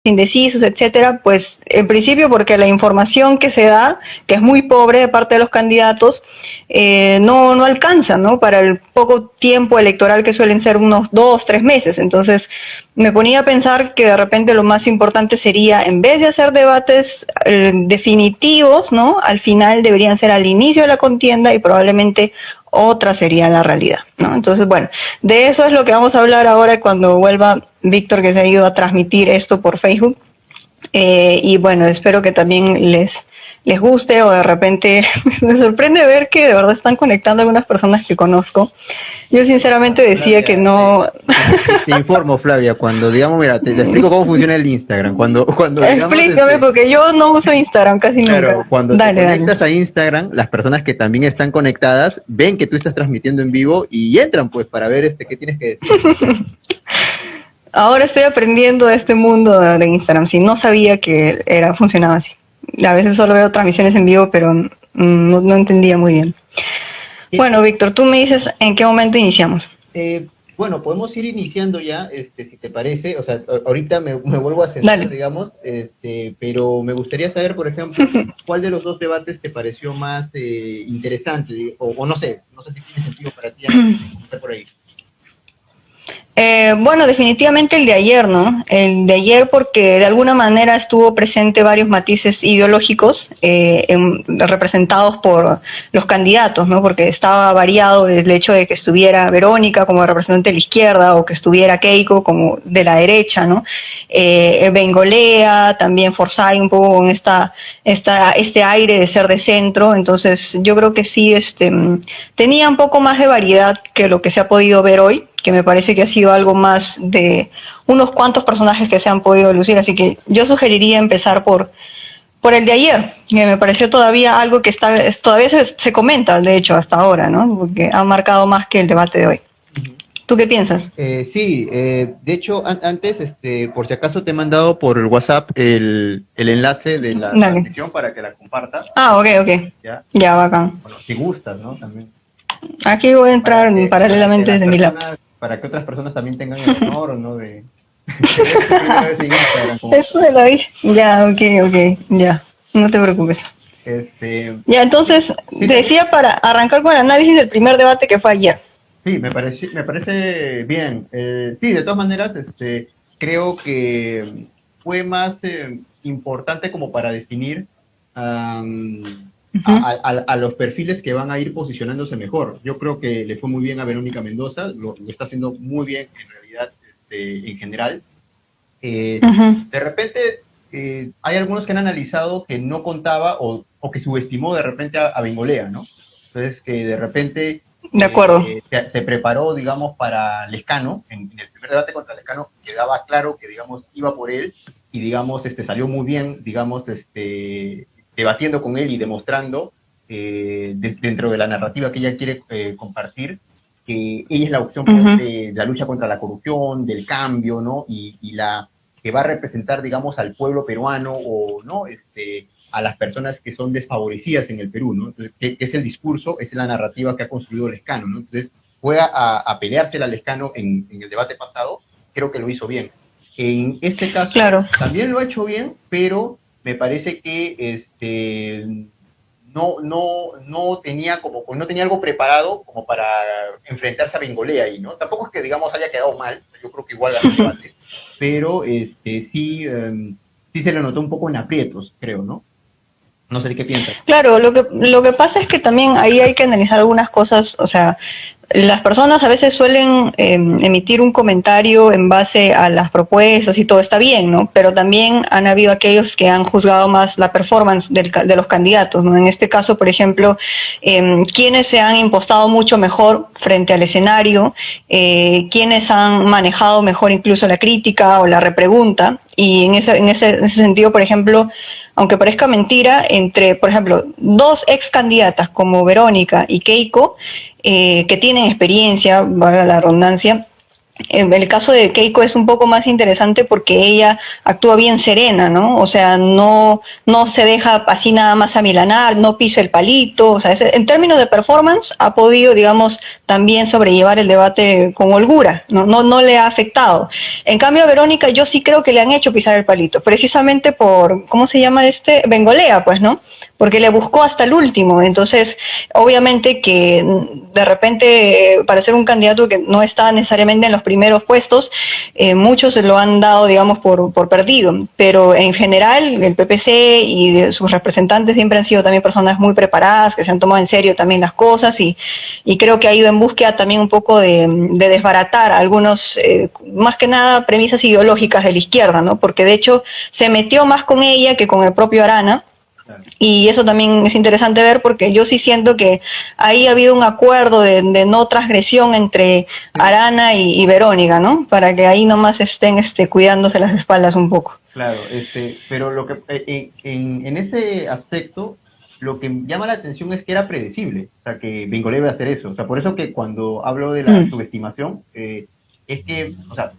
indecisos, etcétera, pues en principio porque la información que se da, que es muy pobre de parte de los candidatos, no alcanza, ¿no? Para el poco tiempo electoral que suelen ser unos 2, 3 meses. Entonces me ponía a pensar que de repente lo más importante sería, en vez de hacer debates definitivos, ¿no? Al final deberían ser al inicio de la contienda y probablemente otra sería la realidad, ¿no? Entonces, bueno, de eso es lo que vamos a hablar ahora cuando vuelva Víctor, que se ha ido a transmitir esto por Facebook. Y bueno, espero que también les guste, o de repente me sorprende ver que de verdad están conectando algunas personas que conozco. Yo sinceramente decía Flavia, que no. te informo, Flavia, cuando digamos, mira, te explico cómo funciona el Instagram. Cuando digamos, Explícame, porque yo no uso Instagram casi claro, nunca. cuando te Dale, dale. conectas a Instagram, las personas que también están conectadas ven que tú estás transmitiendo en vivo y entran pues para ver qué tienes que decir. Ahora estoy aprendiendo de este mundo de Instagram. Sí, no sabía que funcionaba así. A veces solo veo transmisiones en vivo, pero no entendía muy bien. Bueno, Víctor, tú me dices en qué momento iniciamos. Bueno, podemos ir iniciando ya, si te parece. O sea, ahorita me vuelvo a sentar, Dale. digamos, pero me gustaría saber, por ejemplo, cuál de los dos debates te pareció más interesante, o no sé si tiene sentido para ti, empezar por ahí. Bueno, definitivamente el de ayer, ¿no? El de ayer porque de alguna manera estuvo presente varios matices ideológicos representados por los candidatos, ¿no? Porque estaba variado el hecho de que estuviera Verónica como representante de la izquierda o que estuviera Keiko como de la derecha, ¿no? Bengolea, también Forsyth un poco con este aire de ser de centro. Entonces yo creo que sí tenía un poco más de variedad que lo que se ha podido ver hoy, que me parece que ha sido algo más de unos cuantos personajes que se han podido lucir. Así que yo sugeriría empezar por el de ayer, que me pareció todavía algo que todavía se comenta, de hecho, hasta ahora, ¿no? Porque ha marcado más que el debate de hoy. ¿Tú qué piensas? Sí, de hecho, antes, por si acaso te he mandado por el WhatsApp el enlace de la transmisión para que la compartas. Ah, ok. Ya, bacán. Bueno, si gustas, ¿no? También. Aquí voy a entrar paralelamente desde mi lap. Para que otras personas también tengan el honor, ¿no? De Eso de la vi. Ya, ok, ya. No te preocupes. Ya, entonces, decía para arrancar con el análisis del primer debate que fue ayer. Sí, me parece bien. Sí, de todas maneras, creo que fue más importante como para definir a los perfiles que van a ir posicionándose mejor. Yo creo que le fue muy bien a Verónica Mendoza, lo está haciendo muy bien en realidad, en general. De repente hay algunos que han analizado que no contaba o que subestimó de repente a Bengolea, ¿no? Entonces que de repente de acuerdo. Se preparó, digamos, para Lescano. En el primer debate contra Lescano quedaba claro que, digamos, iba por él y, digamos, salió muy bien, digamos, debatiendo con él y demostrando dentro de la narrativa que ella quiere compartir, que ella es la opción de la lucha contra la corrupción, del cambio, ¿no? Y la que va a representar, digamos, al pueblo peruano o, ¿no? A las personas que son desfavorecidas en el Perú, ¿no? Entonces, que es el discurso, es la narrativa que ha construido Lescano, ¿no? Entonces, fue a peleársela a Lescano en el debate pasado, creo que lo hizo bien. En este caso, también lo ha hecho bien, pero me parece que no tenía algo preparado como para enfrentarse a Bengolea ahí, ¿no? Tampoco es que, digamos, haya quedado mal, yo creo que igual ganó el debate, pero sí se lo notó un poco en aprietos, creo, ¿no? No sé qué piensas. Claro, lo que pasa es que también ahí hay que analizar algunas cosas. O sea, las personas a veces suelen emitir un comentario en base a las propuestas y todo está bien, ¿no? Pero también han habido aquellos que han juzgado más la performance de los candidatos, ¿no? En este caso, por ejemplo, quienes se han impostado mucho mejor frente al escenario, quienes han manejado mejor incluso la crítica o la repregunta. Y en ese sentido, por ejemplo, aunque parezca mentira, entre, por ejemplo, dos ex candidatas como Verónica y Keiko, que tienen experiencia, valga la redundancia. El caso de Keiko es un poco más interesante porque ella actúa bien serena, ¿no? O sea, no se deja así nada más amilanar, no pisa el palito. O sea, en términos de performance ha podido, digamos, también sobrellevar el debate con holgura, no le ha afectado. En cambio a Verónica yo sí creo que le han hecho pisar el palito, precisamente por, ¿cómo se llama Bengolea, pues, ¿no? Porque le buscó hasta el último, entonces obviamente que de repente para ser un candidato que no está necesariamente en los primeros puestos, muchos se lo han dado, digamos, por perdido, pero en general el PPC y sus representantes siempre han sido también personas muy preparadas, que se han tomado en serio también las cosas y creo que ha ido en búsqueda también un poco de desbaratar algunos, más que nada, premisas ideológicas de la izquierda, ¿no? Porque de hecho se metió más con ella que con el propio Arana. Y eso también es interesante ver porque yo sí siento que ahí ha habido un acuerdo de no transgresión entre Arana y Verónica, ¿no? Para que ahí nomás estén cuidándose las espaldas un poco. Claro, pero lo que en ese aspecto lo que llama la atención es que era predecible, o sea, que Bengolea iba a hacer eso. O sea, por eso que cuando hablo de la subestimación, es que, o sea,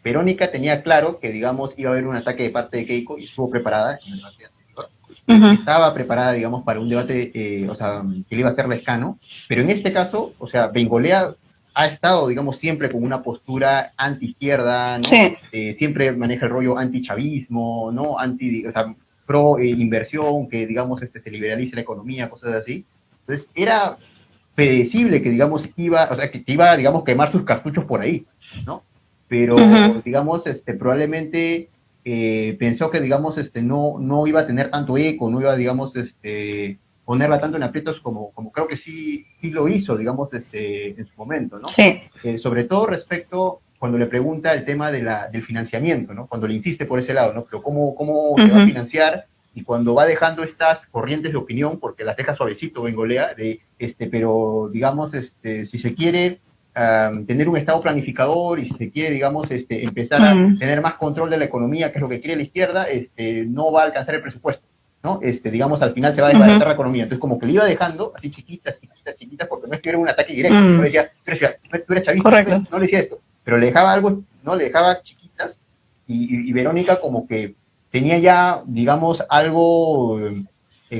Verónica tenía claro que, digamos, iba a haber un ataque de parte de Keiko y estuvo preparada en el debate anterior. Estaba preparada, digamos, para un debate, o sea, que le iba a hacer Lescano, pero en este caso, o sea, Bengolea ha estado, digamos, siempre con una postura anti-izquierda, ¿no? Sí. Siempre maneja el rollo anti-chavismo, ¿no? O sea, pro inversión, que, digamos, se liberalice la economía, cosas así. Entonces, era predecible que, digamos, que iba, digamos, quemar sus cartuchos por ahí, ¿no? Pero, digamos, probablemente pensó que, digamos, no iba a tener tanto eco, no iba, digamos, ponerla tanto en aprietos como creo que sí lo hizo, digamos, en su momento, ¿no? Sí. Sobre todo respecto, cuando le pregunta el tema del financiamiento, ¿no? Cuando le insiste por ese lado, ¿no? Pero ¿cómo se va a financiar? Y cuando va dejando estas corrientes de opinión, porque las deja suavecito Bengolea, pero, digamos, si se quiere tener un Estado planificador y si se quiere, digamos, empezar a tener más control de la economía, que es lo que quiere la izquierda, no va a alcanzar el presupuesto, ¿no? Digamos, al final se va a desbaratar la economía. Entonces, como que le iba dejando así chiquitas, porque no es que era un ataque directo, no le decía, tú eres chavista, no le decía esto, pero le dejaba algo, ¿no? Le dejaba chiquitas y Verónica como que tenía ya, digamos, algo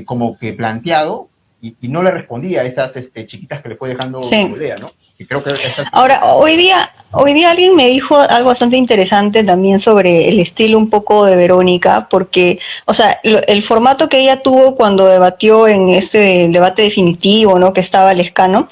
como que planteado y no le respondía a esas chiquitas que le fue dejando Bengolea, ¿no? Y creo que ahora, hoy día alguien me dijo algo bastante interesante también sobre el estilo un poco de Verónica, porque, o sea, el formato que ella tuvo cuando debatió en el debate definitivo, ¿no? Que estaba Lescano,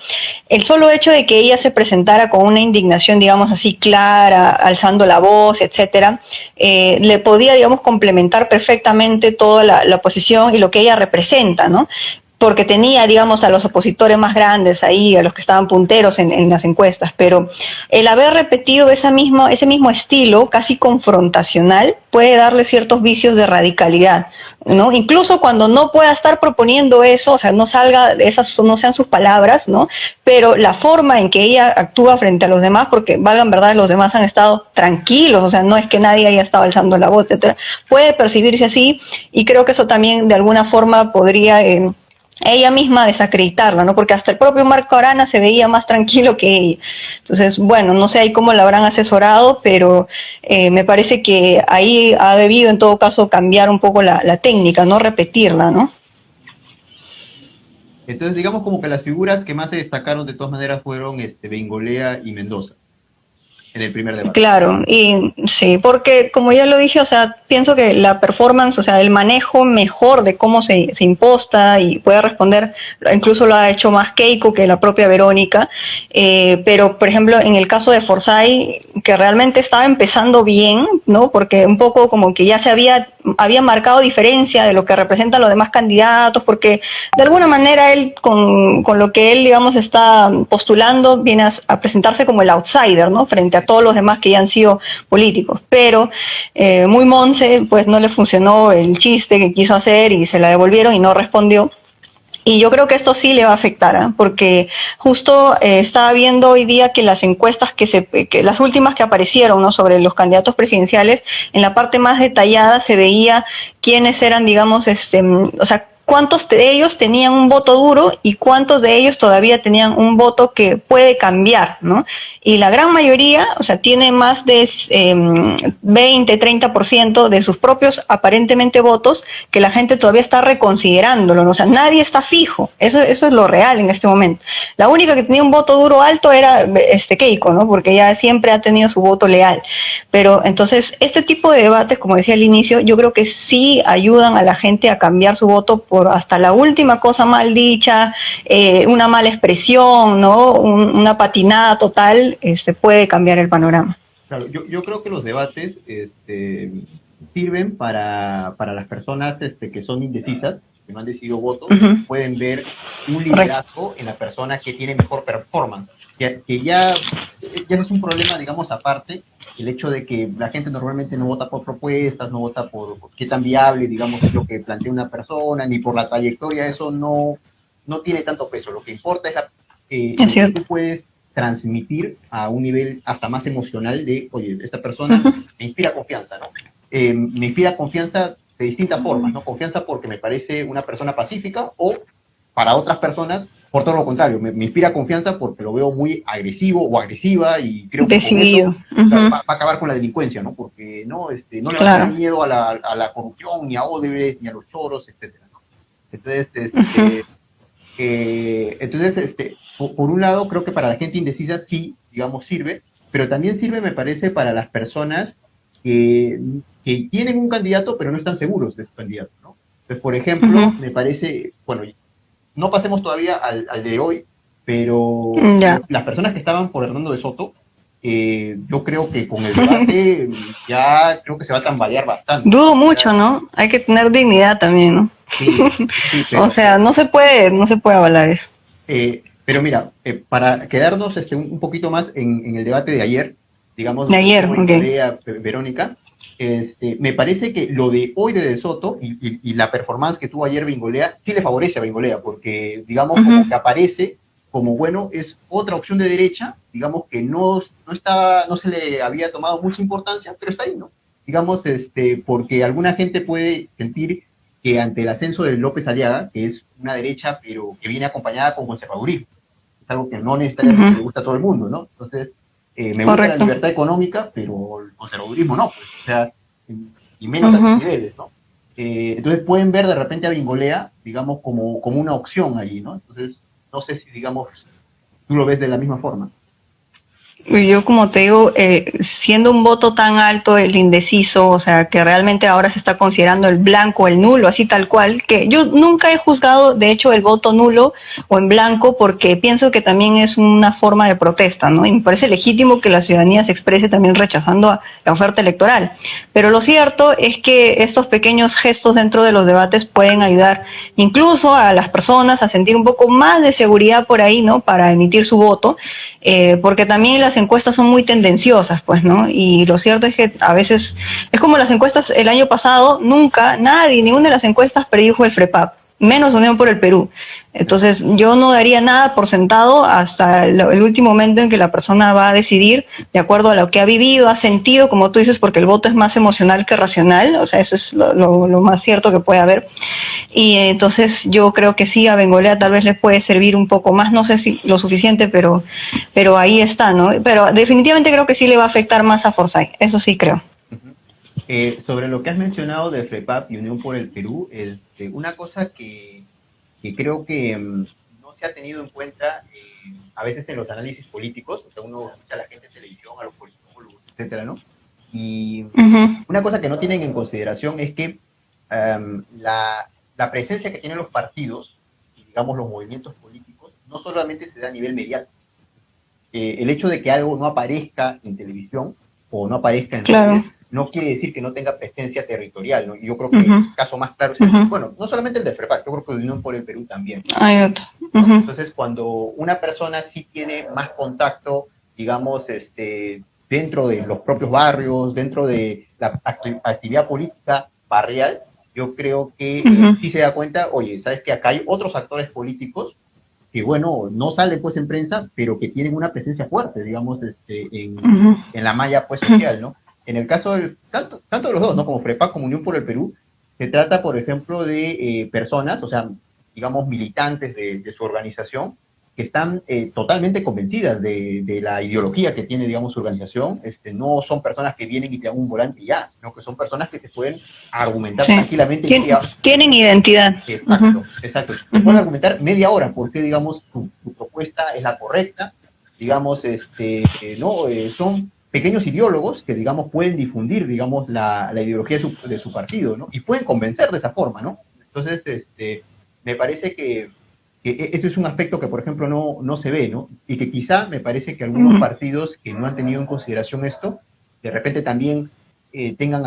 el solo hecho de que ella se presentara con una indignación, digamos así, clara, alzando la voz, etcétera, le podía, digamos, complementar perfectamente toda la posición y lo que ella representa, ¿no? Porque tenía, digamos, a los opositores más grandes ahí, a los que estaban punteros en las encuestas, pero el haber repetido ese mismo estilo casi confrontacional puede darle ciertos vicios de radicalidad, ¿no? Incluso cuando no pueda estar proponiendo eso, o sea, no sean sus palabras, ¿no? Pero la forma en que ella actúa frente a los demás, porque valgan verdad, los demás han estado tranquilos, o sea, no es que nadie haya estado alzando la voz, etcétera, puede percibirse así, y creo que eso también de alguna forma podría ella misma desacreditarla, ¿no? Porque hasta el propio Marco Arana se veía más tranquilo que ella. Entonces, bueno, no sé ahí cómo la habrán asesorado, pero me parece que ahí ha debido en todo caso cambiar un poco la técnica, no repetirla, ¿no? Entonces, digamos como que las figuras que más se destacaron de todas maneras fueron Bengolea y Mendoza en el primer debate. Claro, y sí, porque como ya lo dije, o sea, pienso que la performance, o sea, el manejo mejor de cómo se imposta y puede responder, incluso lo ha hecho más Keiko que la propia Verónica, pero por ejemplo, en el caso de Forsyth, que realmente estaba empezando bien, ¿no? Porque un poco como que ya se había marcado diferencia de lo que representan los demás candidatos, porque de alguna manera él, con lo que él, digamos, está postulando, viene a presentarse como el outsider, ¿no? Frente a todos los demás que ya han sido políticos, pero muy Monse, pues no le funcionó el chiste que quiso hacer y se la devolvieron y no respondió. Y yo creo que esto sí le va a afectar, ¿eh? Porque justo estaba viendo hoy día que las encuestas que las últimas que aparecieron, ¿no? Sobre los candidatos presidenciales, en la parte más detallada se veía quiénes eran, digamos, o sea, cuántos de ellos tenían un voto duro y cuántos de ellos todavía tenían un voto que puede cambiar, ¿no? Y la gran mayoría, o sea, tiene más de 20, 30% de sus propios aparentemente votos que la gente todavía está reconsiderándolo, ¿no? O sea, nadie está fijo, eso es lo real en este momento. La única que tenía un voto duro alto era Keiko, ¿no? Porque ya siempre ha tenido su voto leal. Pero entonces, este tipo de debates, como decía al inicio, yo creo que sí ayudan a la gente a cambiar su voto por hasta la última cosa mal dicha, una mala expresión, ¿no? Una patinada total, puede cambiar el panorama. Claro, yo creo que los debates sirven para las personas que son indecisas, que no han decidido voto, pueden ver un liderazgo en la persona que tiene mejor performance. Que ya es un problema, digamos, aparte, el hecho de que la gente normalmente no vota por propuestas, no vota por qué tan viable, digamos, es lo que plantea una persona, ni por la trayectoria, eso no tiene tanto peso. Lo que importa es lo que tú puedes transmitir a un nivel hasta más emocional de, oye, esta persona me inspira confianza, ¿no? Me inspira confianza de distintas formas, ¿no? Confianza porque me parece una persona pacífica o para otras personas, por todo lo contrario, me inspira confianza porque lo veo muy agresivo o agresiva y creo que con eso va a acabar con la delincuencia, ¿no? Porque no le va a tener miedo a la corrupción, ni a Odebrecht, ni a los choros, etcétera, ¿no? Entonces, por un lado, creo que para la gente indecisa sí, digamos, sirve, pero también sirve, me parece, para las personas que tienen un candidato, pero no están seguros de su candidato, ¿no? Entonces, por ejemplo, me parece, bueno, no pasemos todavía al de hoy, pero las personas que estaban por Hernando de Soto, yo creo que con el debate ya creo que se va a tambalear bastante. Dudo mucho, ¿no? Hay que tener dignidad también, ¿no? Sí, o sea, no se puede avalar eso. Pero mira, para quedarnos un poquito más en el debate de ayer, digamos, de ayer, Verónica, me parece que lo de hoy de Soto y la performance que tuvo ayer Bengolea sí le favorece a Bengolea, porque digamos como que aparece como, bueno, es otra opción de derecha, digamos que no se le había tomado mucha importancia, pero está ahí, ¿no? Digamos, porque alguna gente puede sentir que ante el ascenso de López Aliaga, que es una derecha, pero que viene acompañada con conservadurismo, es algo que no necesariamente le gusta a todo el mundo, ¿no? Entonces, me gusta la libertad económica, pero el conservadurismo no, pues, o sea, y menos a los niveles, ¿no? Entonces pueden ver de repente a Bengolea, digamos, como una opción allí, ¿no? Entonces, no sé si, digamos, tú lo ves de la misma forma. Yo, como te digo, siendo un voto tan alto el indeciso, o sea, que realmente ahora se está considerando el blanco, el nulo, así tal cual, que yo nunca he juzgado, de hecho, el voto nulo o en blanco, porque pienso que también es una forma de protesta, ¿no? Y me parece legítimo que la ciudadanía se exprese también rechazando la oferta electoral. Pero lo cierto es que estos pequeños gestos dentro de los debates pueden ayudar incluso a las personas a sentir un poco más de seguridad por ahí, ¿no? Para emitir su voto, porque también las encuestas son muy tendenciosas, pues, ¿no? Y lo cierto es que a veces, es como las encuestas el año pasado, ninguna de las encuestas predijo el FREPAP, menos Unión por el Perú. Entonces, yo no daría nada por sentado hasta el último momento en que la persona va a decidir de acuerdo a lo que ha vivido, ha sentido, como tú dices, porque el voto es más emocional que racional, o sea, eso es lo más cierto que puede haber. Y entonces yo creo que sí, a Bengolea tal vez le puede servir un poco más, no sé si lo suficiente, pero ahí está, ¿no? Pero definitivamente creo que sí le va a afectar más a Forsyth, eso sí creo. Sobre lo que has mencionado de FREPAP y Unión por el Perú, una cosa que creo que no se ha tenido en cuenta a veces en los análisis políticos, o sea, uno escucha a la gente en televisión, a los politólogos, etcétera, ¿no? Y una cosa que no tienen en consideración es que la presencia que tienen los partidos y, digamos, los movimientos políticos no solamente se da a nivel mediático. El hecho de que algo no aparezca en televisión o no aparezca en redes no quiere decir que no tenga presencia territorial, ¿no? Y yo creo que el caso más claro es bueno, no solamente el de FREPAP, yo creo que de Unión por el Perú también. Hay otro. Entonces, cuando una persona sí tiene más contacto, digamos, dentro de los propios barrios, dentro de la actividad política barrial, yo creo que sí se da cuenta, oye, ¿sabes que acá hay otros actores políticos que, bueno, no salen pues en prensa, pero que tienen una presencia fuerte, digamos, en la malla pues social, ¿no? En el caso tanto de los dos, ¿no? Como FREPAP como Unión por el Perú, Se trata, por ejemplo, de personas, o sea, digamos, militantes de su organización, que están totalmente convencidas de la ideología que tiene, digamos, su organización. No son personas que vienen y te dan un volante y ya, sino que son personas que te pueden argumentar Sí. tranquilamente Tienen identidad. Exacto, Ujú. exacto. Te pueden argumentar media hora porque, digamos, tu propuesta es la correcta, digamos, ¿no? Son pequeños ideólogos que, digamos, pueden difundir, digamos, la ideología de su partido, ¿no? Y pueden convencer de esa forma, ¿no? Entonces, me parece que ese es un aspecto que, por ejemplo, no se ve, ¿no? Y que quizá me parece que algunos partidos que no han tenido en consideración esto, de repente también tengan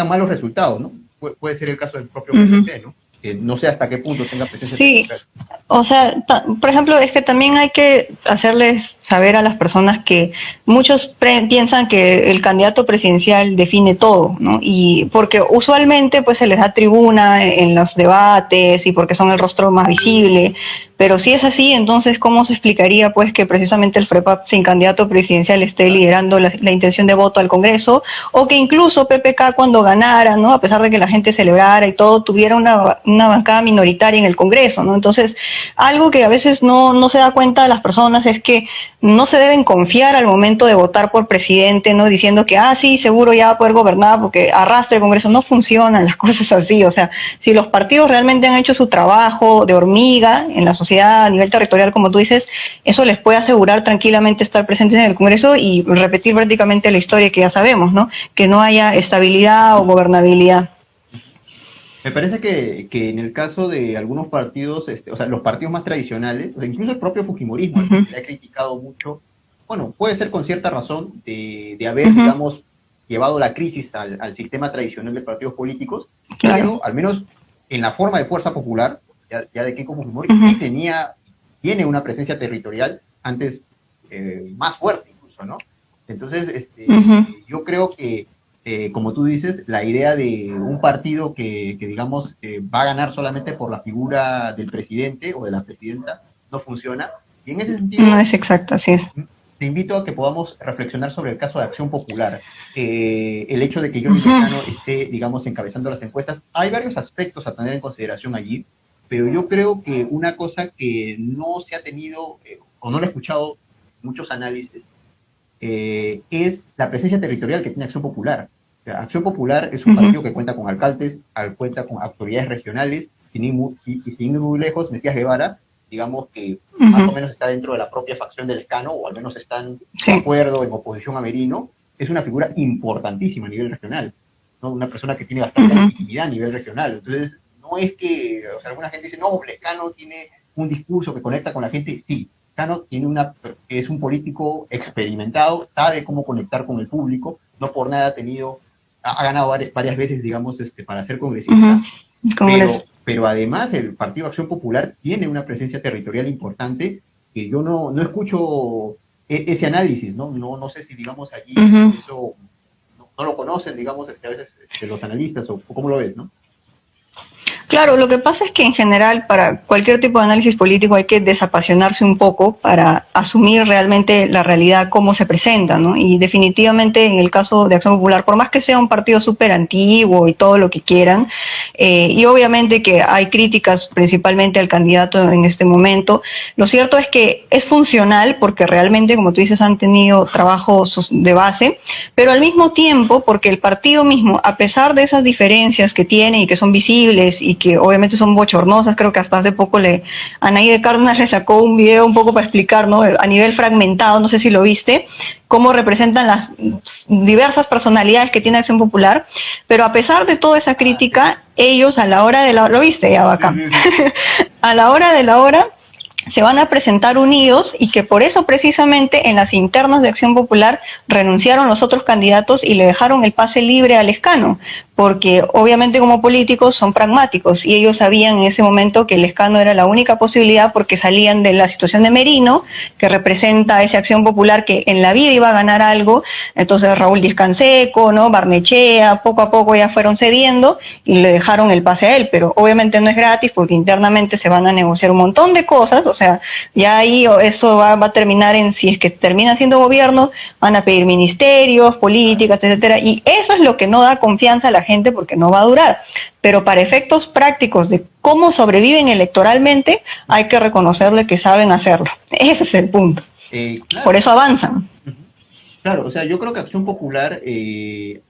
malos resultados, ¿no? Puede ser el caso del propio PPC, ¿no? Que no sé hasta qué punto tenga presencia Sí, territorial. o sea, por ejemplo, es que también hay que hacerles saber a las personas que muchos piensan que el candidato presidencial define todo, ¿no? Y porque usualmente pues se les da tribuna en los debates y porque son el rostro más visible, pero si es así, entonces ¿cómo se explicaría pues que precisamente el FREPAP sin candidato presidencial esté liderando la intención de voto al Congreso, o que incluso PPK cuando ganara, ¿no? A pesar de que la gente celebrara y todo, tuviera una bancada minoritaria en el Congreso, ¿no? Entonces, algo que a veces no se da cuenta de las personas es que no se deben confiar al momento de votar por presidente, ¿no? Diciendo que, sí, seguro ya va a poder gobernar porque arrastra el Congreso. No funcionan las cosas así. O sea, si los partidos realmente han hecho su trabajo de hormiga en la sociedad a nivel territorial, como tú dices, eso les puede asegurar tranquilamente estar presentes en el Congreso y repetir prácticamente la historia que ya sabemos, ¿no? Que no haya estabilidad o gobernabilidad. Me parece que en el caso de algunos partidos, o sea, los partidos más tradicionales, o sea, incluso el propio Fujimorismo, al que se le ha criticado mucho, bueno, puede ser con cierta razón de haber, digamos, llevado la crisis al sistema tradicional de partidos políticos, Claro. pero al menos en la forma de fuerza popular, ya de Keiko Fujimori, sí tiene una presencia territorial antes más fuerte incluso, ¿no? Entonces, yo creo que como tú dices, la idea de un partido que digamos, va a ganar solamente por la figura del presidente o de la presidenta, no funciona. Y en ese sentido, no es exacta, así es. Te invito a que podamos reflexionar sobre el caso de Acción Popular. El hecho de que Johnny Lescano esté, digamos, encabezando las encuestas, hay varios aspectos a tener en consideración allí, pero yo creo que una cosa que no se ha tenido, o no lo he escuchado muchos análisis, es la presencia territorial que tiene Acción Popular. O sea, Acción Popular es un partido que cuenta con alcaldes, cuenta con autoridades regionales, sin ir muy lejos, Mesías Guevara, digamos que más o menos está dentro de la propia facción del Lescano, o al menos están de acuerdo en oposición a Merino, es una figura importantísima a nivel regional, ¿no? Una persona que tiene bastante legitimidad a nivel regional. Entonces, no es que, o sea, alguna gente dice, no, Lescano tiene un discurso que conecta con la gente, sí. Lescano es un político experimentado, sabe cómo conectar con el público, no por nada ha ganado varias veces, digamos, para ser congresista, pero además el Partido Acción Popular tiene una presencia territorial importante que yo no escucho ese análisis, ¿no? No sé si, digamos, allí eso no lo conocen, digamos, a veces los analistas, o cómo lo ves, ¿no? Claro, lo que pasa es que en general para cualquier tipo de análisis político hay que desapasionarse un poco para asumir realmente la realidad cómo se presenta, ¿no? Y definitivamente en el caso de Acción Popular, por más que sea un partido súper antiguo y todo lo que quieran, y obviamente que hay críticas principalmente al candidato en este momento, lo cierto es que es funcional porque realmente, como tú dices, han tenido trabajos de base, pero al mismo tiempo porque el partido mismo, a pesar de esas diferencias que tiene y que son visibles y que obviamente son bochornosas, creo que hasta hace poco Anaí de Cárdenas le sacó un video un poco para explicar, ¿no? A nivel fragmentado, no sé si lo viste, cómo representan las diversas personalidades que tiene Acción Popular, pero a pesar de toda esa crítica, ellos a la hora de la... ¿Lo viste? Ya, bacán. A la hora se van a presentar unidos y que por eso precisamente en las internas de Acción Popular renunciaron los otros candidatos y le dejaron el pase libre al Lescano, porque obviamente como políticos son pragmáticos y ellos sabían en ese momento que el Lescano era la única posibilidad porque salían de la situación de Merino, que representa esa Acción Popular que en la vida iba a ganar algo. Entonces Raúl Díaz Canseco, ¿no? Barnechea, poco a poco ya fueron cediendo y le dejaron el pase a él, pero obviamente no es gratis porque internamente se van a negociar un montón de cosas, o sea, ya ahí eso va a terminar en, si es que termina siendo gobierno, van a pedir ministerios, políticas, etcétera, y eso es lo que no da confianza a la gente porque no va a durar. Pero para efectos prácticos de cómo sobreviven electoralmente, hay que reconocerle que saben hacerlo. Ese es el punto. Claro. Por eso avanzan. Claro, o sea, yo creo que Acción Popular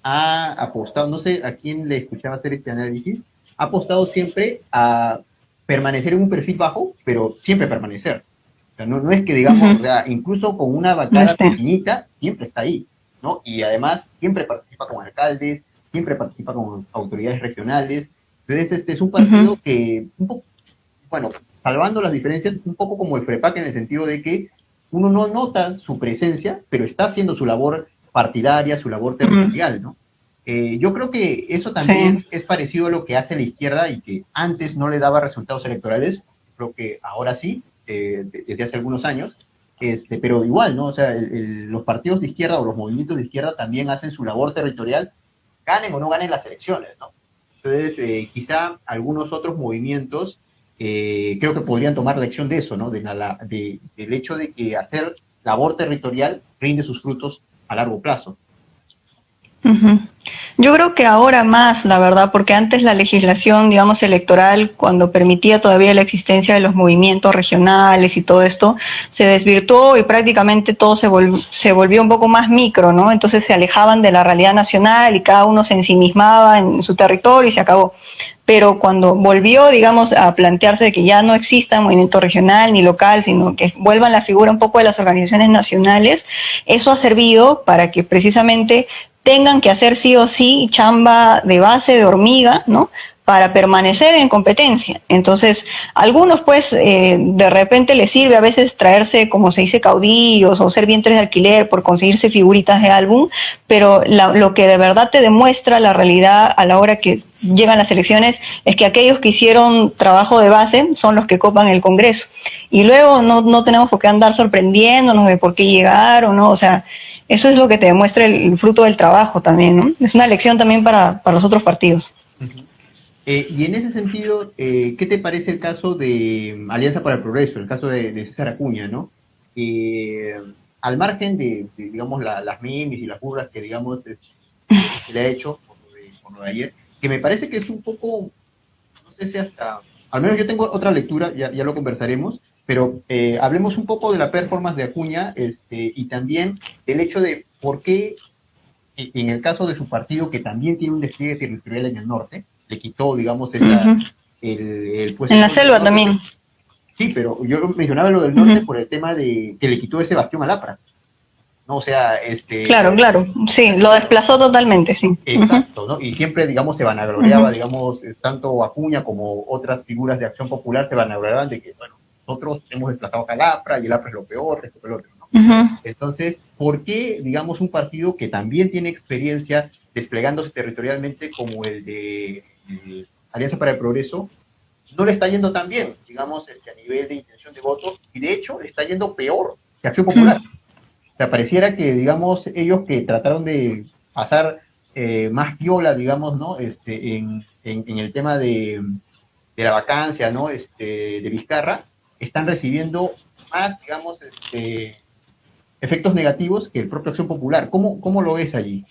ha apostado, no sé a quién le escuchaba hacer este análisis, ha apostado siempre a permanecer en un perfil bajo, pero siempre permanecer. O sea, no es que digamos, o sea, incluso con una bancada pequeñita, siempre está ahí, ¿no? Y además siempre participa con alcaldes, siempre participa con autoridades regionales. Entonces, este es un partido que, un poco, bueno, salvando las diferencias, un poco como el FREPAC en el sentido de que uno no nota su presencia, pero está haciendo su labor partidaria, su labor territorial, ¿no? Yo creo que eso también es parecido a lo que hace la izquierda y que antes no le daba resultados electorales, creo que ahora sí, desde hace algunos años, pero igual, ¿no? O sea, los partidos de izquierda o los movimientos de izquierda también hacen su labor territorial, ganen o no ganen las elecciones, ¿no? Entonces, quizá algunos otros movimientos creo que podrían tomar lección de eso, ¿no? Del hecho de que hacer labor territorial rinde sus frutos a largo plazo. Yo creo que ahora más, la verdad, porque antes la legislación, digamos, electoral, cuando permitía todavía la existencia de los movimientos regionales y todo esto, se desvirtuó y prácticamente todo se volvió un poco más micro, ¿no? Entonces se alejaban de la realidad nacional y cada uno se ensimismaba en su territorio y se acabó. Pero cuando volvió, digamos, a plantearse de que ya no exista movimiento regional ni local, sino que vuelvan la figura un poco de las organizaciones nacionales, eso ha servido para que precisamente tengan que hacer sí o sí chamba de base, de hormiga, ¿no? Para permanecer en competencia. Entonces, algunos pues de repente les sirve a veces traerse, como se dice, caudillos o ser vientres de alquiler por conseguirse figuritas de álbum, pero lo que de verdad te demuestra la realidad a la hora que llegan las elecciones es que aquellos que hicieron trabajo de base son los que copan el Congreso. Y luego no tenemos por qué andar sorprendiéndonos de por qué llegaron, ¿no? O sea, eso es lo que te demuestra el fruto del trabajo también, ¿no? Es una lección también para los otros partidos. Y en ese sentido, ¿qué te parece el caso de Alianza para el Progreso, el caso de César Acuña, ¿no? Al margen de digamos, las memes y las burlas que, digamos, se le ha hecho por lo de ayer, que me parece que es un poco, no sé si hasta, al menos yo tengo otra lectura, ya lo conversaremos, pero hablemos un poco de la performance de Acuña y también del hecho de por qué, en el caso de su partido, que también tiene un despliegue territorial en el norte, le quitó, digamos, el puesto. En la selva también. Sí, pero yo mencionaba lo del norte por el tema de que le quitó ese bastión a Lapra. No, o sea, Claro, sí, lo desplazó totalmente, sí. Exacto, ¿no? Y siempre, digamos, se vanagloriaba, digamos, tanto Acuña como otras figuras de Acción Popular se vanagloriaban de que, bueno, nosotros hemos desplazado a Lapra y el Lapra es lo peor, esto es lo otro, ¿no? Entonces, ¿por qué, digamos, un partido que también tiene experiencia desplegándose territorialmente como el de Alianza para el Progreso no le está yendo tan bien, digamos, a nivel de intención de voto, y de hecho le está yendo peor que Acción Popular? O sea, pareciera que, digamos, ellos que trataron de pasar más viola, digamos, ¿no? En el tema de la vacancia, ¿no? De Vizcarra, están recibiendo más, digamos, efectos negativos que el propio Acción Popular. ¿Cómo lo ves allí?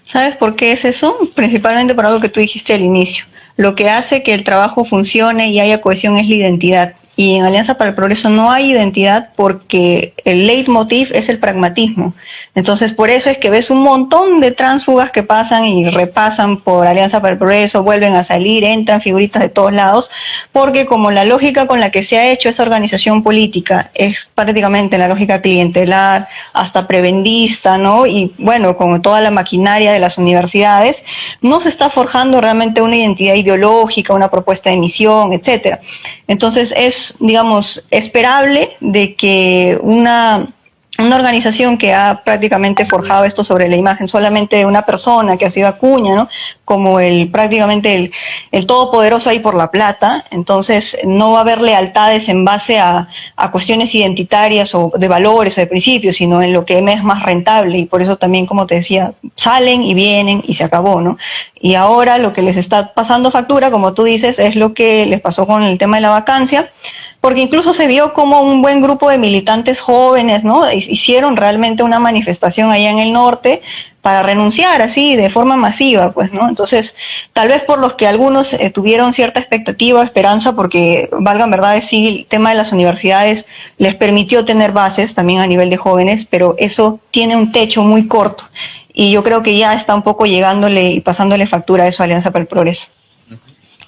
¿Sabes por qué es eso? Principalmente por algo que tú dijiste al inicio. Lo que hace que el trabajo funcione y haya cohesión es la identidad. Y en Alianza para el Progreso no hay identidad porque el leitmotiv es el pragmatismo. Entonces, por eso es que ves un montón de tránsfugas que pasan y repasan por Alianza para el Progreso, vuelven a salir, entran figuritas de todos lados, porque como la lógica con la que se ha hecho esa organización política es prácticamente la lógica clientelar, hasta prebendista, ¿no? Y bueno, con toda la maquinaria de las universidades, no se está forjando realmente una identidad ideológica, una propuesta de misión, etcétera. Entonces es, digamos, esperable de que una organización que ha prácticamente forjado esto sobre la imagen solamente de una persona que ha sido Acuña, ¿no? Como prácticamente el todopoderoso ahí por la plata, entonces no va a haber lealtades en base a cuestiones identitarias o de valores o de principios, sino en lo que es más rentable, y por eso también, como te decía, salen y vienen y se acabó, ¿no? Y ahora lo que les está pasando factura, como tú dices, es lo que les pasó con el tema de la vacancia, porque incluso se vio como un buen grupo de militantes jóvenes, ¿no? Hicieron realmente una manifestación allá en el norte para renunciar así de forma masiva, pues, ¿no? Entonces, tal vez por los que algunos tuvieron cierta expectativa, esperanza, porque, valgan verdades, sí, el tema de las universidades les permitió tener bases también a nivel de jóvenes, pero eso tiene un techo muy corto. Y yo creo que ya está un poco llegándole y pasándole factura a eso a Alianza para el Progreso.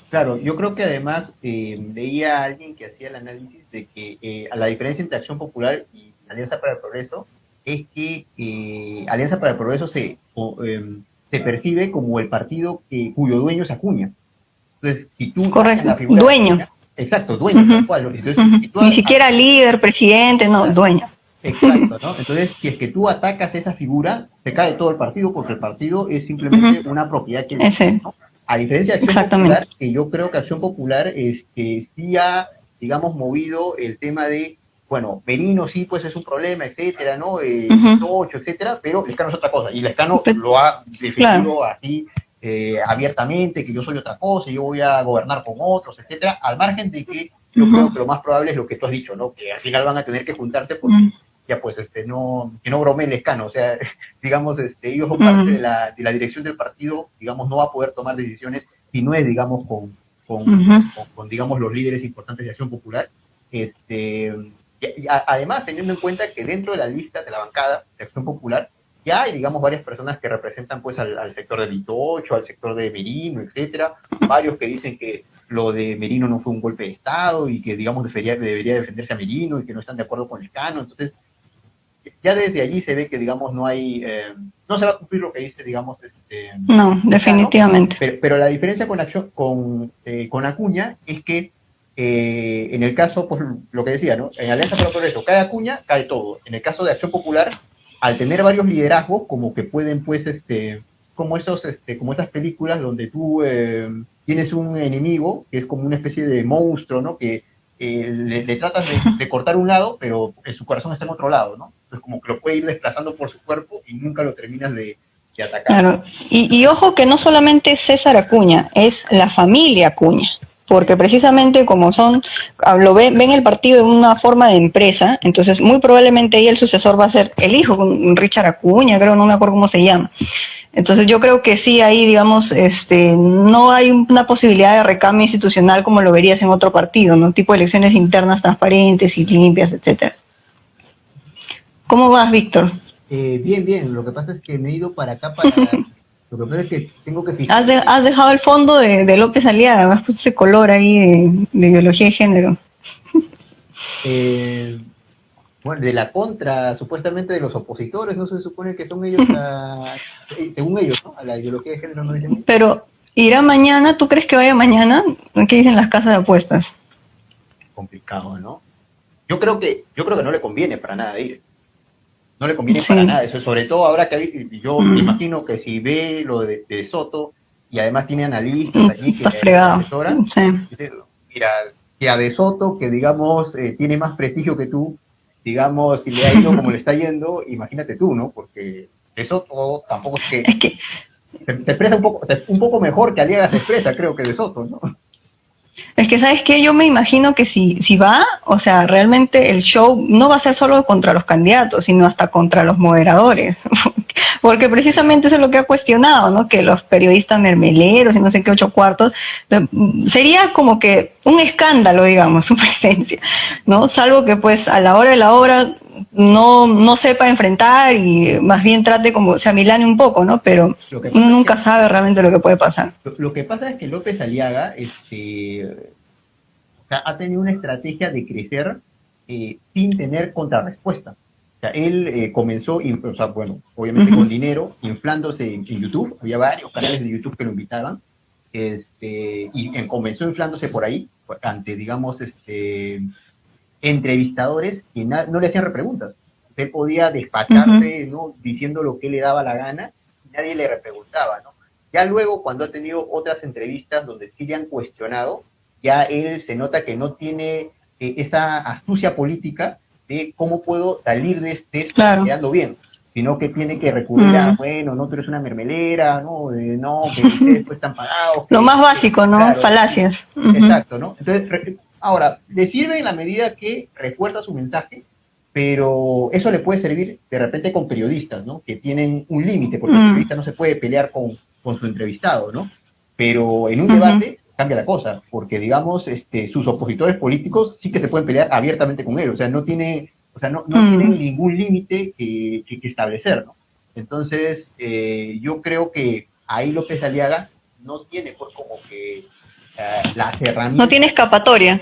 Claro, yo creo que además leía a alguien que hacía el análisis de que a la diferencia entre Acción Popular y Alianza para el Progreso es que Alianza para el Progreso se percibe como el partido cuyo dueño es Acuña. Entonces, si tú correcto, la figura dueño. De Acuña, exacto, dueño, tal cual. Entonces, si tú Ni siquiera líder, presidente, no, dueño. Exacto, ¿no? Entonces, si es que tú atacas esa figura, se cae todo el partido porque el partido es simplemente una propiedad que ¿no? A diferencia de Acción Popular, que yo creo que Acción Popular sí ha, digamos, movido el tema de, bueno, Merino sí, pues es un problema, etcétera, ¿no? Tocho, etcétera, pero Lescano es otra cosa. Y Lescano lo ha defendido así abiertamente, que yo soy otra cosa, yo voy a gobernar con otros, etcétera, al margen de que yo creo que lo más probable es lo que tú has dicho, ¿no? Que al final van a tener que juntarse porque ya pues que no bromee Lescano, o sea, digamos, ellos son parte de la dirección del partido, digamos, no va a poder tomar decisiones si no es, digamos, con digamos, los líderes importantes de Acción Popular. Además, teniendo en cuenta que dentro de la lista de la bancada de Acción Popular ya hay, digamos, varias personas que representan pues al sector de Litocho, al sector de Merino, etcétera, varios que dicen que lo de Merino no fue un golpe de Estado y que, digamos, debería defenderse a Merino y que no están de acuerdo con Lescano. Entonces, ya desde allí se ve que, digamos, no hay, no se va a cumplir lo que dice, digamos, no, definitivamente. Pero la diferencia con Acuña es que en el caso, pues lo que decía, ¿no? En Alianza para el Progreso cae Acuña, cae todo. En el caso de Acción Popular, al tener varios liderazgos, como que pueden, pues, como estas películas donde tú tienes un enemigo que es como una especie de monstruo, ¿no? Que le tratas de cortar un lado, pero su corazón está en otro lado, ¿no? Entonces como que lo puede ir desplazando por su cuerpo y nunca lo terminas de atacar. Claro, y ojo que no solamente es César Acuña, es la familia Acuña, porque precisamente como ven el partido de una forma de empresa, entonces muy probablemente ahí el sucesor va a ser el hijo, Richard Acuña, creo, no me acuerdo cómo se llama. Entonces yo creo que sí, ahí digamos, no hay una posibilidad de recambio institucional como lo verías en otro partido, ¿no? Tipo elecciones internas transparentes y limpias, etcétera. ¿Cómo vas, Víctor? Bien. Lo que pasa es que me he ido para acá Lo que pasa es que tengo que fijar... Has dejado el fondo de López Aliaga, has puesto ese color ahí de ideología de género. Bueno, de la contra, supuestamente de los opositores, no se supone que son ellos, según ellos, ¿no? A la ideología de género no dicen. Pero, ¿irá mañana? ¿Tú crees que vaya mañana? ¿Qué dicen las casas de apuestas? Complicado, ¿no? Yo creo que no le conviene para nada ir. No le conviene para nada eso, sobre todo ahora que yo me imagino que si ve lo de Soto y además tiene analistas allí que le asesoran, mira, que a De Soto, que digamos tiene más prestigio que tú, digamos, si le ha ido como le está yendo, imagínate tú, ¿no? Porque De Soto tampoco es que se expresa un poco mejor que Aliaga se expresa, creo que De Soto, ¿no? Es que, ¿sabes qué? Yo me imagino que si va, o sea, realmente el show no va a ser solo contra los candidatos, sino hasta contra los moderadores. Porque precisamente eso es lo que ha cuestionado, ¿no? Que los periodistas mermeleros y no sé qué 8 cuartos, sería como que un escándalo, digamos, su presencia, ¿no? Salvo que pues a la hora de la hora no sepa enfrentar y más bien trate como se amilane un poco, ¿no? Pero uno nunca sabe realmente lo que puede pasar. Lo que pasa es que López Aliaga ha tenido una estrategia de crecer sin tener contrarrespuesta. O sea, él comenzó, obviamente con dinero, inflándose en YouTube. Había varios canales de YouTube que lo invitaban. Comenzó inflándose por ahí, ante, digamos, entrevistadores que no le hacían repreguntas. Él podía despacharse, ¿no? Diciendo lo que le daba la gana, y nadie le repreguntaba, ¿no? Ya luego, cuando ha tenido otras entrevistas donde sí le han cuestionado, ya él se nota que no tiene esa astucia política de cómo puedo salir de esto quedando bien, sino que tiene que recurrir a, bueno, no, tú eres una mermelera, no, que ustedes pues están pagados. Lo más básico, ¿no? Claro, falacias. Exacto, ¿no? Entonces, ahora, le sirve en la medida que refuerza su mensaje, pero eso le puede servir de repente con periodistas, ¿no? Que tienen un límite, porque el Mm, periodista no se puede pelear con su entrevistado, ¿no? Pero en un ujú, debate cambia la cosa, porque digamos, sus opositores políticos sí que se pueden pelear abiertamente con él, o sea, no tienen mm. ningún límite que establecer, ¿no? Entonces, yo creo que ahí López Aliaga no tiene pues como que las No tiene herramientas escapatoria.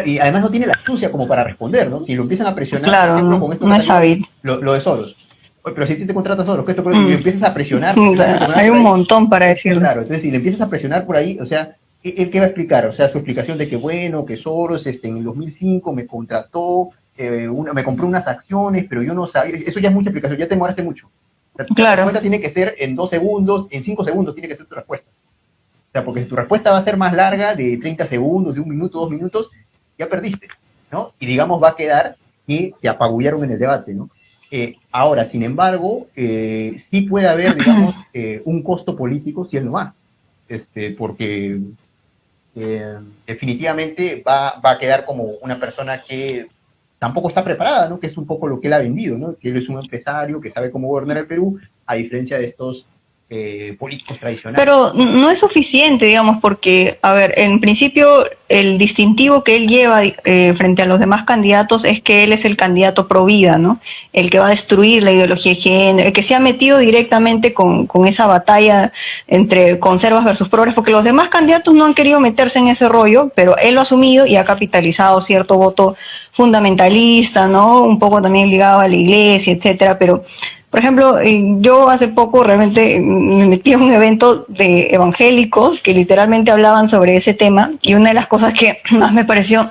y además no tiene la astucia como para responder, ¿no? Si lo empiezan a presionar, por Claro, ejemplo, no, con esto que no es salió, hábil. lo de Soros. Oye, pero si a ti te contratas Soros, que esto, y le Mm. empiezas a presionar, O sea, hay por un ahí, montón para decirlo. claro, entonces si le empiezas a presionar por ahí, o sea, ¿él qué va a explicar? O sea, su explicación de que, bueno, que Soros en el 2005 me contrató, me compró unas acciones, pero yo no sabía, eso ya es mucha explicación, ya te demoraste mucho. La Claro, respuesta tiene que ser en 2 segundos, en 5 segundos tiene que ser tu respuesta. O sea, porque si tu respuesta va a ser más larga, de 30 segundos, de 1 minuto, 2 minutos, ya perdiste, ¿no? Y digamos, va a quedar que te apabullaron en el debate, ¿no? Ahora, sin embargo, sí puede haber, digamos, un costo político si él no va, porque definitivamente va a quedar como una persona que tampoco está preparada, ¿no? Que es un poco lo que él ha vendido, ¿no? Que él es un empresario que sabe cómo gobernar el Perú, a diferencia de estos políticos tradicionales. pero no es suficiente, digamos, porque, a ver, en principio el distintivo que él lleva frente a los demás candidatos es que él es el candidato pro vida, ¿no? El que va a destruir la ideología de género, el que se ha metido directamente con esa batalla entre conservas versus progres, porque los demás candidatos no han querido meterse en ese rollo, pero él lo ha asumido y ha capitalizado cierto voto fundamentalista, ¿no? Un poco también ligado a la iglesia, etcétera, pero por ejemplo, yo hace poco realmente me metí a un evento de evangélicos que literalmente hablaban sobre ese tema y una de las cosas que más me pareció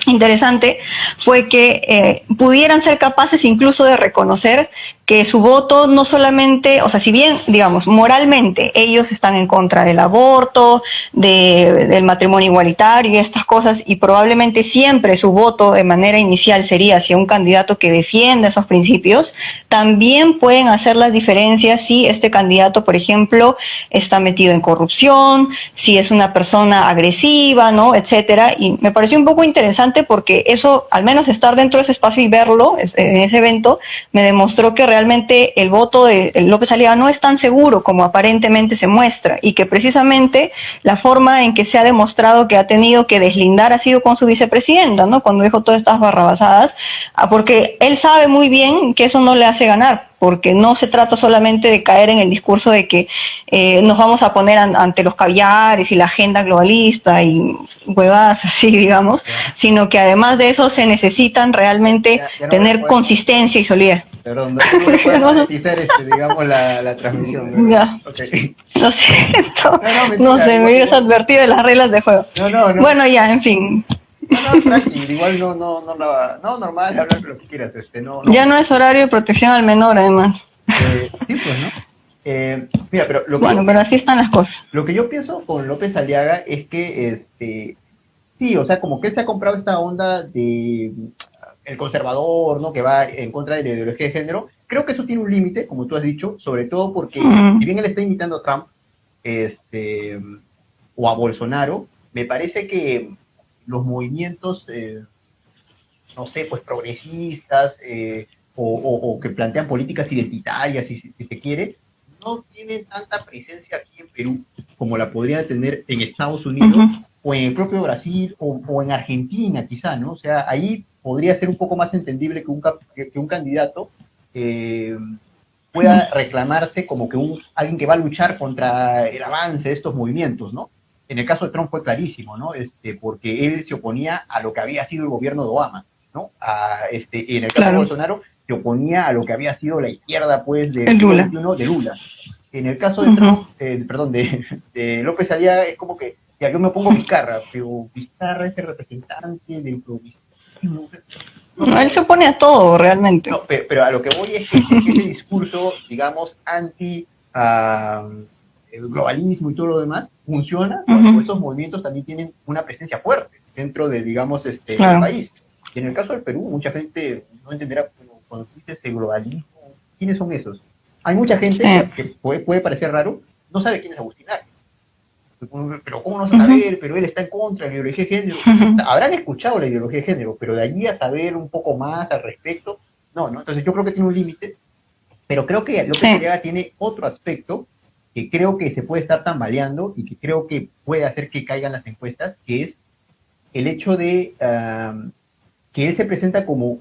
interesante fue que pudieran ser capaces incluso de reconocer que su voto no solamente, o sea, si bien, digamos, moralmente ellos están en contra del aborto, del matrimonio igualitario y estas cosas, y probablemente siempre su voto de manera inicial sería hacia un candidato que defienda esos principios, también pueden hacer las diferencias si este candidato, por ejemplo, está metido en corrupción, si es una persona agresiva, ¿no? Etcétera. Y me pareció un poco interesante porque eso, al menos estar dentro de ese espacio y verlo en ese evento, me demostró que realmente el voto de López Aliaga no es tan seguro como aparentemente se muestra y que precisamente la forma en que se ha demostrado que ha tenido que deslindar ha sido con su vicepresidenta, ¿no? Cuando dijo todas estas barrabasadas, porque él sabe muy bien que eso no le hace ganar, porque no se trata solamente de caer en el discurso de que nos vamos a poner ante los caviares y la agenda globalista y huevadas así, digamos, Ya, sino que además de eso se necesitan realmente ya no voy a tener poder, consistencia y solidez. perdón, ya no voy a poder no, monetizar, digamos, la transmisión, ¿verdad? ya, Ok. lo siento, No, no, no mentira, sé, me igual, hubieras igual. advertido de las reglas de juego. No, no, no. Bueno, ya, en fin, No, no, tranqui, igual no, normal, hablar de lo que quieras, no, ya no es horario de protección al menor, además. sí, pues, ¿no? Mira, pero Bueno, pero así están las cosas. lo que yo pienso con López Aliaga es que, sí, o sea, como que él se ha comprado esta onda de el conservador, ¿no? Que va en contra de la ideología de género. Creo que eso tiene un límite, como tú has dicho, sobre todo porque, si Mm, bien él está imitando a Trump, este, o a Bolsonaro, me parece que los movimientos, no sé, pues progresistas, o que plantean políticas identitarias, si se quiere, no tienen tanta presencia aquí en Perú como la podría tener en Estados Unidos ujú, o en el propio Brasil o en Argentina quizá, ¿no? O sea, ahí podría ser un poco más entendible que un candidato eh, pueda reclamarse como que alguien que va a luchar contra el avance de estos movimientos, ¿no? En el caso de Trump fue clarísimo, ¿no? Porque él se oponía a lo que había sido el gobierno de Obama, ¿no? En el caso de claro, Bolsonaro se oponía a lo que había sido la izquierda, pues, del el siglo Lula. XXI de Lula. En el caso de Ujú. Trump, perdón, de López Aliaga, es como que, ya yo me pongo Vizcarra, pero Vizcarra es el representante del progresismo. No, No, él se opone a todo, realmente. no, pero a lo que voy es que ese discurso, digamos, anti el globalismo y todo lo demás, funciona cuando Ujú, estos movimientos también tienen una presencia fuerte dentro de, digamos, el claro. país. Y en el caso del Perú, mucha gente no entenderá, bueno, cuando dices el globalismo, ¿quiénes son esos? Hay mucha Sí. gente que puede parecer raro, no sabe quién es Agustín Laje. Pero ¿cómo no saber? Pero él está en contra de la ideología de género. O sea, habrán escuchado la ideología de género, pero de allí a saber un poco más al respecto, no, ¿no? Entonces yo creo que tiene un límite, pero creo que López Aliaga tiene otro aspecto que creo que se puede estar tambaleando y que creo que puede hacer que caigan las encuestas, que es el hecho de que él se presenta como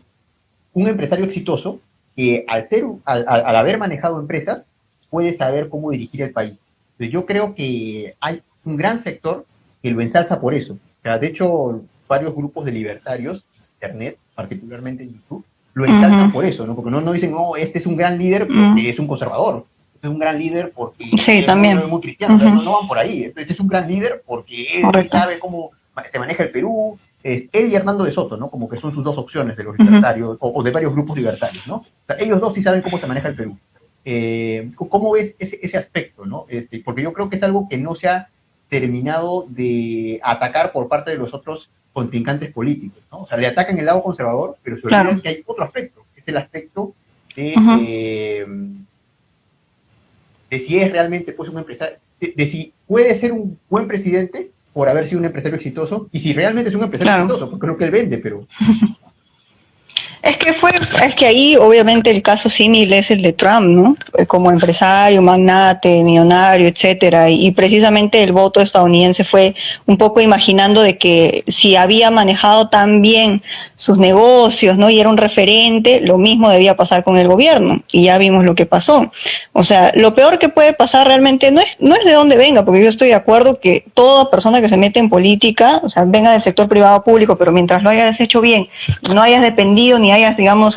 un empresario exitoso que al haber manejado empresas puede saber cómo dirigir el país. Entonces, yo creo que hay un gran sector que lo ensalza por eso. O sea, de hecho, varios grupos de libertarios, Internet, particularmente en YouTube, lo ensalzan por eso, ¿no? Porque no dicen, no, este es un gran líder porque es un conservador. Este es un gran líder porque es muy cristiano. No van por ahí. Este es un gran líder porque él sabe cómo se maneja el Perú. Él y Hernando de Soto, ¿no? Como que son sus dos opciones de los libertarios, o de varios grupos libertarios, ¿no? O sea, ellos dos sí saben cómo se maneja el Perú. ¿Cómo ves ese aspecto, no? Porque yo creo que es algo que no se ha terminado de atacar por parte de los otros contrincantes políticos, ¿no? O sea, le atacan el lado conservador, pero se olvidan que hay otro aspecto, que es el aspecto de si es realmente pues un empresario, de si puede ser un buen presidente por haber sido un empresario exitoso, y si realmente es un empresario exitoso, porque creo que él vende, pero... Es que ahí obviamente el caso símil es el de Trump, ¿no? Como empresario, magnate, millonario, etcétera, y precisamente el voto estadounidense fue un poco imaginando de que si había manejado tan bien sus negocios, ¿no? Y era un referente, lo mismo debía pasar con el gobierno, y ya vimos lo que pasó. O sea, lo peor que puede pasar realmente no es de dónde venga, porque yo estoy de acuerdo que toda persona que se mete en política, o sea, venga del sector privado o público, pero mientras lo hayas hecho bien, no hayas dependido ni hayas, digamos,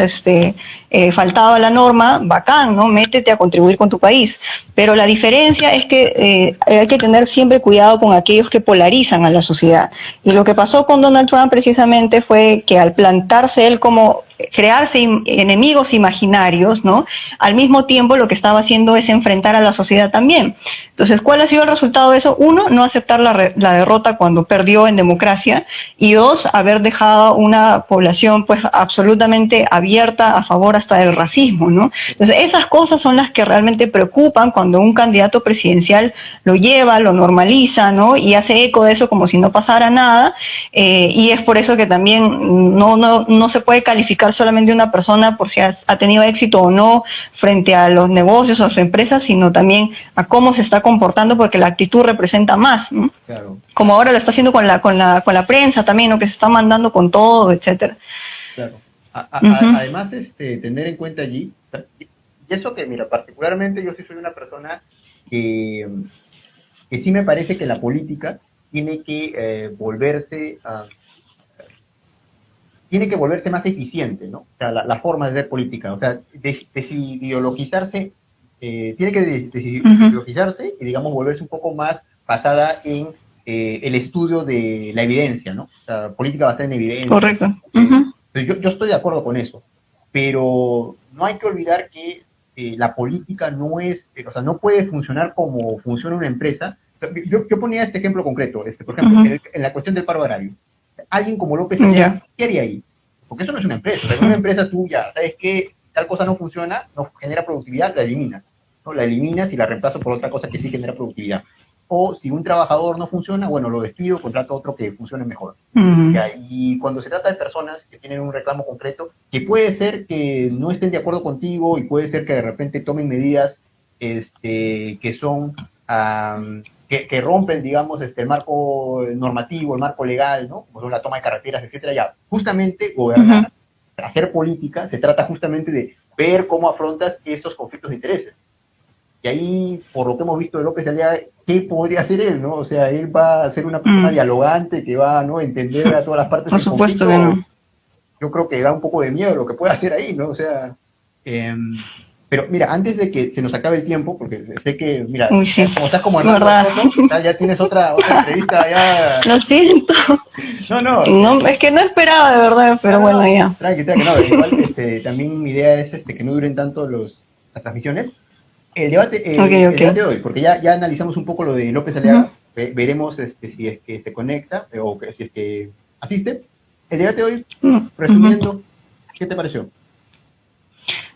faltado a la norma, bacán, ¿no? Métete a contribuir con tu país. Pero la diferencia es que hay que tener siempre cuidado con aquellos que polarizan a la sociedad. Y lo que pasó con Donald Trump precisamente fue que al plantarse él como crearse enemigos imaginarios, ¿no? Al mismo tiempo lo que estaba haciendo es enfrentar a la sociedad también. Entonces, ¿cuál ha sido el resultado de eso? Uno, no aceptar la derrota cuando perdió en democracia, y dos, haber dejado una población pues absolutamente abierta a favor hasta del racismo, ¿no? Entonces, esas cosas son las que realmente preocupan cuando un candidato presidencial lo lleva, lo normaliza, ¿no? Y hace eco de eso como si no pasara nada, y es por eso que también no se puede calificar solamente una persona por si ha tenido éxito o no frente a los negocios o a su empresa, sino también a cómo se está comportando, porque la actitud representa más, ¿no? Claro. Como ahora lo está haciendo con la prensa también, ¿no? Que se está mandando con todo, etcétera. Claro. Además, tener en cuenta allí, y eso que, mira, particularmente yo sí soy una persona que sí me parece que la política tiene que volverse más eficiente, ¿no? O sea, la forma de hacer política, o sea, desideologizarse, tiene que desideologizarse y, digamos, volverse un poco más basada en el estudio de la evidencia, ¿no? O sea, política basada en evidencia. Correcto. Yo estoy de acuerdo con eso, pero no hay que olvidar que la política no es, o sea, no puede funcionar como funciona una empresa. Yo ponía este ejemplo concreto, por ejemplo, en la cuestión del paro agrario. Alguien como López Aliaga, ¿qué haría ahí? Porque eso no es una empresa. En una empresa tuya, ¿sabes qué? Tal cosa no funciona, no genera productividad, la eliminas, ¿no? La eliminas y la reemplazo por otra cosa que sí genera productividad. O si un trabajador no funciona, bueno, lo despido, contrato a otro que funcione mejor. Y cuando se trata de personas que tienen un reclamo concreto, que puede ser que no estén de acuerdo contigo y puede ser que de repente tomen medidas que son... que rompen, digamos, el marco normativo, el marco legal, ¿no? Como son la toma de carreteras, etcétera, ya. Justamente gobernar, hacer política, se trata justamente de ver cómo afrontas esos conflictos de intereses. Y ahí, por lo que hemos visto de López Aliaga, ¿qué podría hacer él, no? O sea, él va a ser una persona dialogante que va, ¿no?, entender a todas las partes del conflicto. Por supuesto que no. Yo creo que da un poco de miedo lo que puede hacer ahí, ¿no? O sea... pero mira, antes de que se nos acabe el tiempo, porque sé que, mira, como estás como Hernando, ya tienes otra entrevista, ya... Lo siento. No, es que no esperaba, de verdad, pero bueno, ya. Tranqui, no, igual también mi idea es que no duren tanto las transmisiones. El debate, el debate de hoy, porque ya analizamos un poco lo de López Aliaga, veremos si es que se conecta o si es que asiste. El debate de hoy, resumiendo, ¿qué te pareció?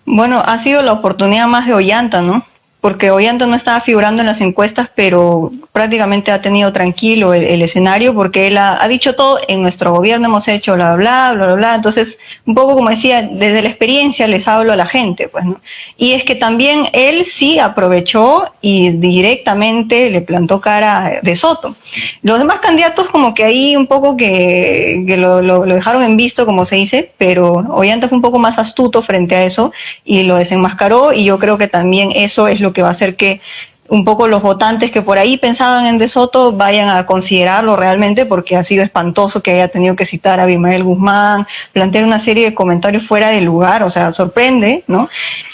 Bueno, ha sido la oportunidad más de Ollanta, ¿no? Porque Ollanta no estaba figurando en las encuestas, pero prácticamente ha tenido tranquilo el escenario, porque él ha dicho todo, en nuestro gobierno hemos hecho bla, bla, bla, bla, bla. Entonces, un poco como decía, desde la experiencia les hablo a la gente, pues, ¿no? Y es que también él sí aprovechó y directamente le plantó cara de Soto. Los demás candidatos como que ahí un poco que lo dejaron en visto, como se dice, pero Ollanta fue un poco más astuto frente a eso y lo desenmascaró, y yo creo que también eso es lo que va a hacer que un poco los votantes que por ahí pensaban en De Soto vayan a considerarlo realmente, porque ha sido espantoso que haya tenido que citar a Abimael Guzmán, plantear una serie de comentarios fuera de lugar, o sea, sorprende, ¿no?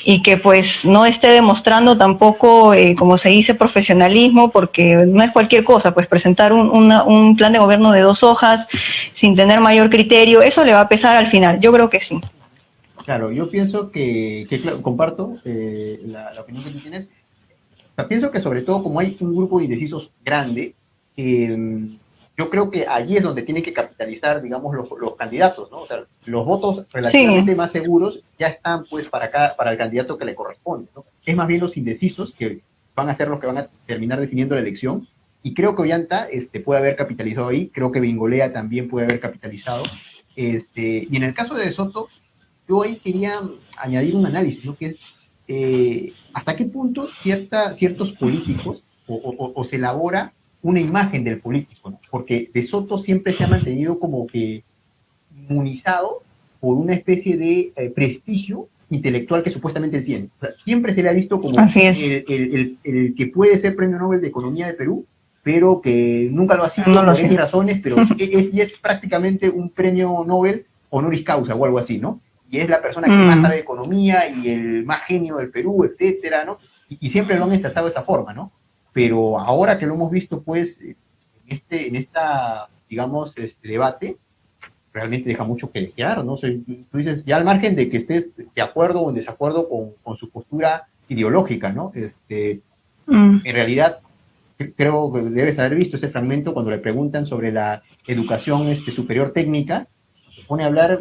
Y que pues no esté demostrando tampoco, como se dice, profesionalismo, porque no es cualquier cosa, pues presentar un plan de gobierno de 2 hojas sin tener mayor criterio, eso le va a pesar al final, yo creo que sí. Claro, yo pienso que claro, comparto la opinión que tú tienes. O sea, pienso que sobre todo como hay un grupo de indecisos grande, yo creo que allí es donde tienen que capitalizar, digamos, los candidatos, ¿no? O sea, los votos relativamente más seguros ya están, pues, para el candidato que le corresponde, ¿no? Es más bien los indecisos que van a ser los que van a terminar definiendo la elección, y creo que Ollanta puede haber capitalizado ahí, creo que Bengolea también puede haber capitalizado, y en el caso de Soto, yo ahí quería añadir un análisis, ¿no? Que es hasta qué punto ciertos políticos o se elabora una imagen del político, ¿no? Porque De Soto siempre se ha mantenido como que inmunizado por una especie de prestigio intelectual que supuestamente él tiene. O sea, siempre se le ha visto como el que puede ser Premio Nobel de Economía de Perú, pero que nunca lo ha sido por X razones, pero es prácticamente un premio Nobel honoris causa o algo así, ¿no? Y es la persona que más sabe de economía y el más genio del Perú, etcétera, ¿no? Y siempre lo han ensalzado de esa forma, ¿no? Pero ahora que lo hemos visto, pues, en esta, digamos, debate, realmente deja mucho que desear, ¿no? O sea, tú dices, ya al margen de que estés de acuerdo o en desacuerdo con su postura ideológica, ¿no? En realidad, creo que debes haber visto ese fragmento cuando le preguntan sobre la educación superior técnica, pone a hablar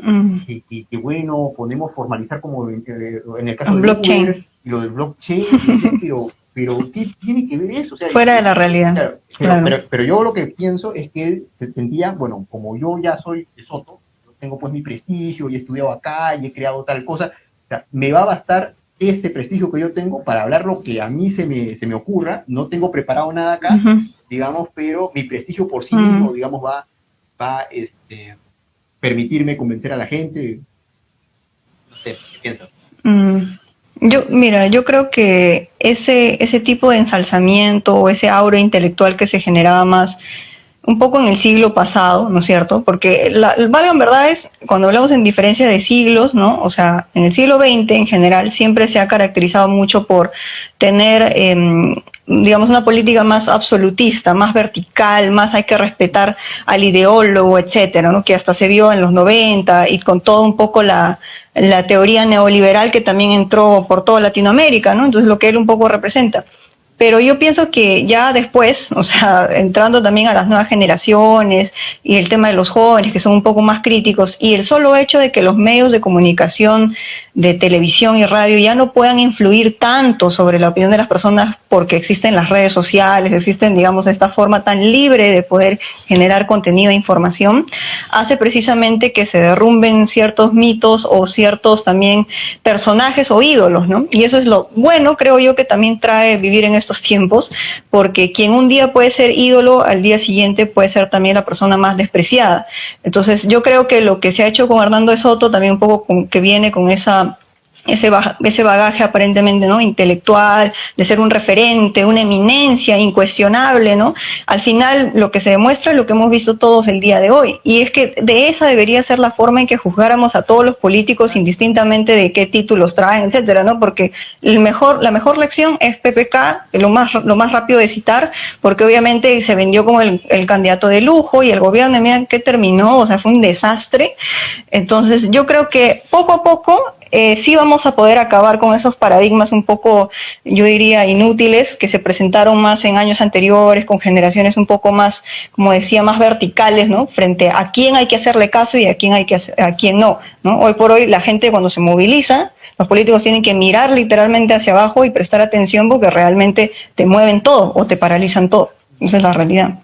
que bueno, podemos formalizar como en el caso de Uber, y lo del blockchain, pero ¿qué tiene que ver eso? O sea, fuera de la realidad. Claro. Pero yo lo que pienso es que él se sentía, bueno, como yo ya soy de Soto, yo tengo pues mi prestigio y he estudiado acá y he creado tal cosa, o sea, me va a bastar ese prestigio que yo tengo para hablar lo que a mí se me ocurra, no tengo preparado nada acá, digamos, pero mi prestigio por sí mismo, digamos, va permitirme convencer a la gente. No sé, ¿qué piensas? Yo creo que ese tipo de ensalzamiento o ese aura intelectual que se generaba más un poco en el siglo pasado, ¿no es cierto? Porque valga en verdad es, cuando hablamos en diferencia de siglos, ¿no? O sea, en el siglo XX en general siempre se ha caracterizado mucho por tener, digamos, una política más absolutista, más vertical, más hay que respetar al ideólogo, etcétera, ¿no? Que hasta se vio en los 90 y con todo un poco la teoría neoliberal que también entró por toda Latinoamérica, ¿no? Entonces lo que él un poco representa. Pero yo pienso que ya después, o sea, entrando también a las nuevas generaciones y el tema de los jóvenes que son un poco más críticos, y el solo hecho de que los medios de comunicación de televisión y radio ya no puedan influir tanto sobre la opinión de las personas porque existen las redes sociales, existen, digamos, esta forma tan libre de poder generar contenido e información, hace precisamente que se derrumben ciertos mitos o ciertos también personajes o ídolos, ¿no? Y eso es lo bueno, creo yo, que también trae vivir en estos tiempos, porque quien un día puede ser ídolo, al día siguiente puede ser también la persona más despreciada. Entonces yo creo que lo que se ha hecho con Hernando de Soto también un poco que viene con ese bagaje aparentemente, ¿no?, intelectual, de ser un referente, una eminencia incuestionable, ¿no? Al final lo que se demuestra es lo que hemos visto todos el día de hoy, y es que de esa debería ser la forma en que juzgáramos a todos los políticos indistintamente de qué títulos traen, etcétera, ¿no? Porque la mejor lección es PPK, lo más rápido de citar, porque obviamente se vendió como el candidato de lujo, y el gobierno, miren qué terminó, o sea, fue un desastre. Entonces yo creo que poco a poco sí vamos a poder acabar con esos paradigmas un poco, yo diría, inútiles, que se presentaron más en años anteriores, con generaciones un poco más, como decía, más verticales, ¿no? Frente a quién hay que hacerle caso y a quién no, ¿no? Hoy por hoy la gente, cuando se moviliza, los políticos tienen que mirar literalmente hacia abajo y prestar atención, porque realmente te mueven todo o te paralizan todo. Esa es la realidad.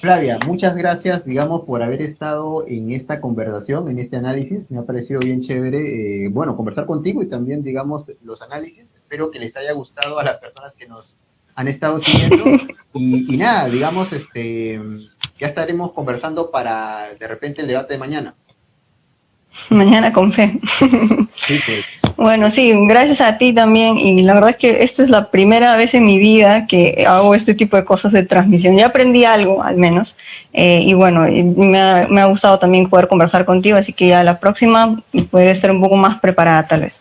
Flavia, muchas gracias, digamos, por haber estado en esta conversación, en este análisis. Me ha parecido bien chévere, bueno, conversar contigo y también, digamos, los análisis. Espero que les haya gustado a las personas que nos han estado siguiendo. Y nada, digamos, ya estaremos conversando para, de repente, el debate de mañana. Mañana con fe. Sí, pues. Bueno, sí, gracias a ti también. Y la verdad es que esta es la primera vez en mi vida que hago este tipo de cosas de transmisión. Ya aprendí algo, al menos. Y bueno, me ha gustado también poder conversar contigo, así que ya la próxima podré estar un poco más preparada, tal vez.